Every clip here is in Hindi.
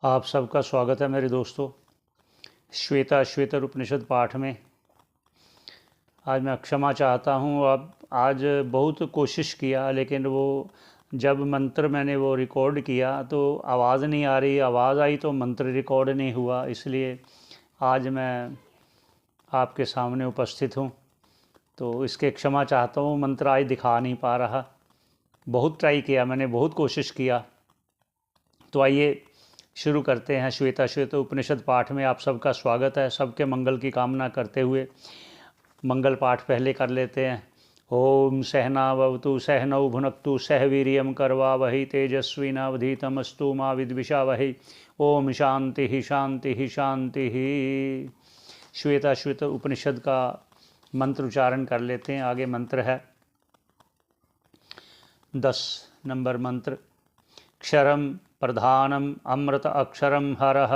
आप सबका स्वागत है मेरे दोस्तों। श्वेतर उपनिषद पाठ में आज मैं क्षमा चाहता हूँ। अब आज बहुत कोशिश किया, लेकिन वो जब मंत्र मैंने वो रिकॉर्ड किया तो आवाज़ नहीं आ रही, आवाज़ आई तो मंत्र रिकॉर्ड नहीं हुआ। इसलिए आज मैं आपके सामने उपस्थित हूँ, तो इसके क्षमा चाहता हूँ। मंत्र आज दिखा नहीं पा रहा। बहुत ट्राई किया मैंने, बहुत कोशिश किया। तो आइए शुरू करते हैं। श्वेता उपनिषद पाठ में आप सबका स्वागत है। सबके मंगल की कामना करते हुए मंगल पाठ पहले कर लेते हैं। ओम सहनावतु सहनौ भुनक्तु सह वीर्यं करवावहै तेजस्विनावधीतमस्तु मा विद्विषावहै। ओम शांति ही शांति ही शांति ही। श्वेता उपनिषद का मंत्र उच्चारण कर लेते हैं। आगे मंत्र है 10 नंबर मंत्र। क्षरम प्रधानम अमृत अक्षरम हरः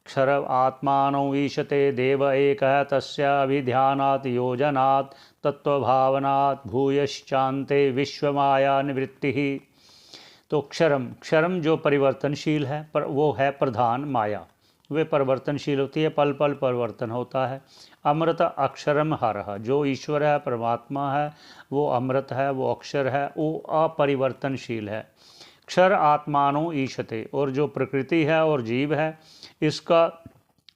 क्षर आत्मानौ ईशते देव एकः तस्याभिध्यानात् योजनात् तत्वभावनात् भूयश्चान्ते विश्वमाया निवृत्तिः। तो क्षरम जो परिवर्तनशील है, पर वो है प्रधान माया। वे परिवर्तनशील होती है, पल पल परिवर्तन होता है। अमृत अक्षरम हरः, जो ईश्वर है, परमात्मा है, वो अमृत है, वो अक्षर है, वो अपरिवर्तनशील है। क्षर आत्मानो ईशते, और जो प्रकृति है और जीव है, इसका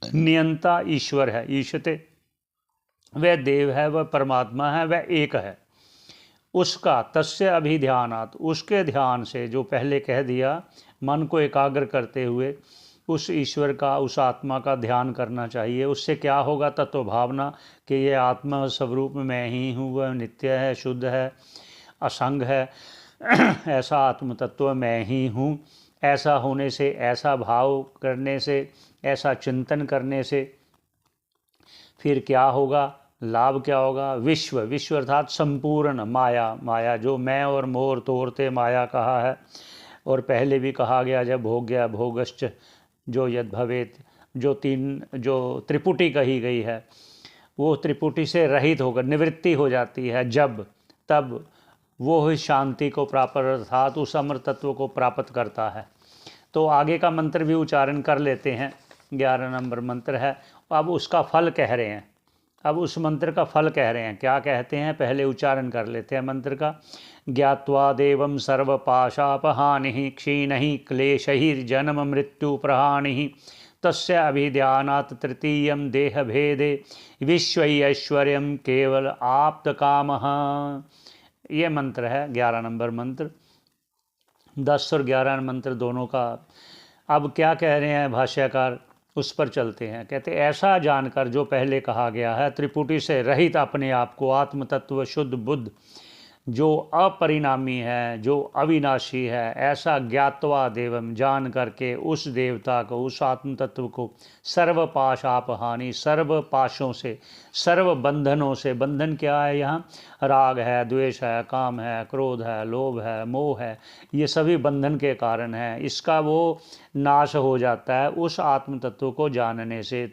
नियंता ईश्वर है। ईशते वह देव है, वह परमात्मा है, वह एक है। उसका तस्य अभिध्यानात्, उसके ध्यान से, जो पहले कह दिया, मन को एकाग्र करते हुए उस ईश्वर का, उस आत्मा का ध्यान करना चाहिए। उससे क्या होगा? तत्व भावना कि ये आत्मा स्वरूप मैं ही हूँ, वह नित्य है, शुद्ध है, असंग है। ऐसा आत्म तत्व मैं ही हूँ। ऐसा होने से, ऐसा भाव करने से, ऐसा चिंतन करने से फिर क्या होगा? लाभ क्या होगा? विश्व अर्थात संपूर्ण माया जो मैं और मोर तोड़ते माया कहा है, और पहले भी कहा गया जब हो गया भोगश्च जो यद भवेत, जो त्रिपुटी कही गई है, वो त्रिपुटी से रहित होकर निवृत्ति हो जाती है जब, तब वो ही शांति को प्राप्त, अर्थात उस अमर तत्व को प्राप्त करता है। तो आगे का मंत्र भी उच्चारण कर लेते हैं। 11 नंबर मंत्र है। अब उसका फल कह रहे हैं। अब उस मंत्र का फल कह रहे हैं। क्या कहते हैं? पहले उच्चारण कर लेते हैं मंत्र का। ज्ञात्वा देवं सर्वपाशापहानिः क्षीणहि क्लेशैर्जन्म मृत्यु प्रहानिः तस्य अभिध्यानात् तृतीयं देहभेदे विश्वैश्वर्यं केवल आप्तकामः। ये मंत्र है 11 नंबर मंत्र। 10 और 11 मंत्र दोनों का अब क्या कह रहे हैं भाष्यकार, उस पर चलते हैं। कहते ऐसा जानकर, जो पहले कहा गया है, त्रिपुटी से रहित अपने आप को, आत्म तत्व शुद्ध बुद्ध, जो अपरिणामी है, जो अविनाशी है, ऐसा ज्ञात्वा देवम, जान करके उस देवता को, उस आत्म तत्व को, सर्व पाशापहानि, सर्व पाशों से, सर्व बंधनों से। बंधन क्या है यहाँ? राग है, द्वेष है, काम है, क्रोध है, लोभ है, मोह है, ये सभी बंधन के कारण है। इसका वो नाश हो जाता है उस आत्म तत्व को जानने से।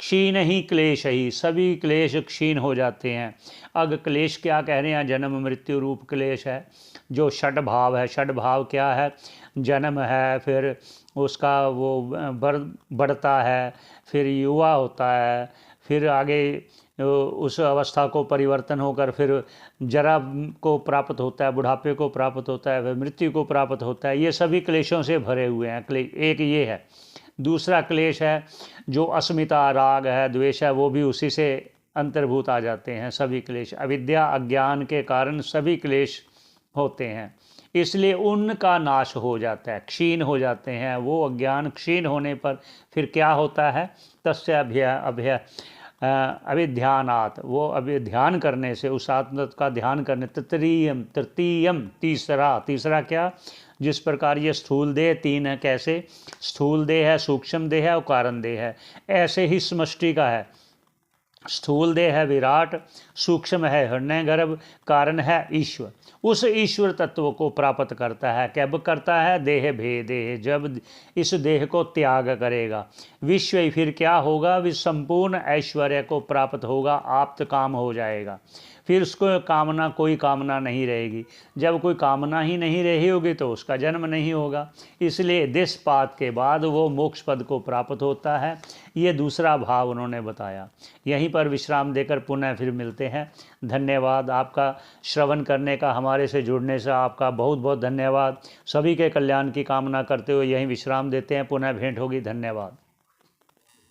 क्षीण ही क्लेश ही, सभी क्लेश क्षीण हो जाते हैं। अग क्लेश क्या कह रहे हैं? जन्म मृत्यु रूप क्लेश है, जो षड भाव है। षड भाव क्या है? जन्म है, फिर उसका वो बढ़ता है, फिर युवा होता है, फिर आगे उस अवस्था को परिवर्तन होकर फिर जरा को प्राप्त होता है, बुढ़ापे को प्राप्त होता है, फिर मृत्यु को प्राप्त होता है। ये सभी क्लेशों से भरे हुए हैं। एक ये है। दूसरा क्लेश है जो अस्मिता, राग है, द्वेष है, वो भी उसी से अंतर्भूत आ जाते हैं सभी क्लेश। अविद्या अज्ञान के कारण सभी क्लेश होते हैं, इसलिए उनका नाश हो जाता है, क्षीण हो जाते हैं। वो अज्ञान क्षीण होने पर फिर क्या होता है? तस्य अभिध्यानात्, वो अभिध्यान करने से, उस आत्म का ध्यान करने, तृतीयम तीसरा क्या? जिस प्रकार ये स्थूल देह तीन है, कैसे? स्थूल देह है, सूक्ष्म देह है और कारण देह है। ऐसे ही समष्टि का है। स्थूल देह है विराट, सूक्ष्म है हिरण्यगर्भ, कारण है ईश्वर। उस ईश्वर तत्व को प्राप्त करता है। कब करता है? देह भेदे, जब इस देह को त्याग करेगा। विश्व फिर क्या होगा? विश्व संपूर्ण ऐश्वर्य को प्राप्त होगा, आप्त काम हो जाएगा। फिर उसको कामना, कोई कामना नहीं रहेगी। जब कोई कामना ही नहीं रही होगी तो उसका जन्म नहीं होगा। इसलिए दिस पात के बाद वो मोक्ष पद को प्राप्त होता है। ये दूसरा भाव उन्होंने बताया। यहीं पर विश्राम देकर पुनः फिर मिलते हैं। धन्यवाद आपका श्रवण करने का, हमारे से जुड़ने से आपका बहुत बहुत धन्यवाद। सभी के कल्याण की कामना करते हुए यहीं विश्राम देते हैं। पुनः भेंट होगी। धन्यवाद।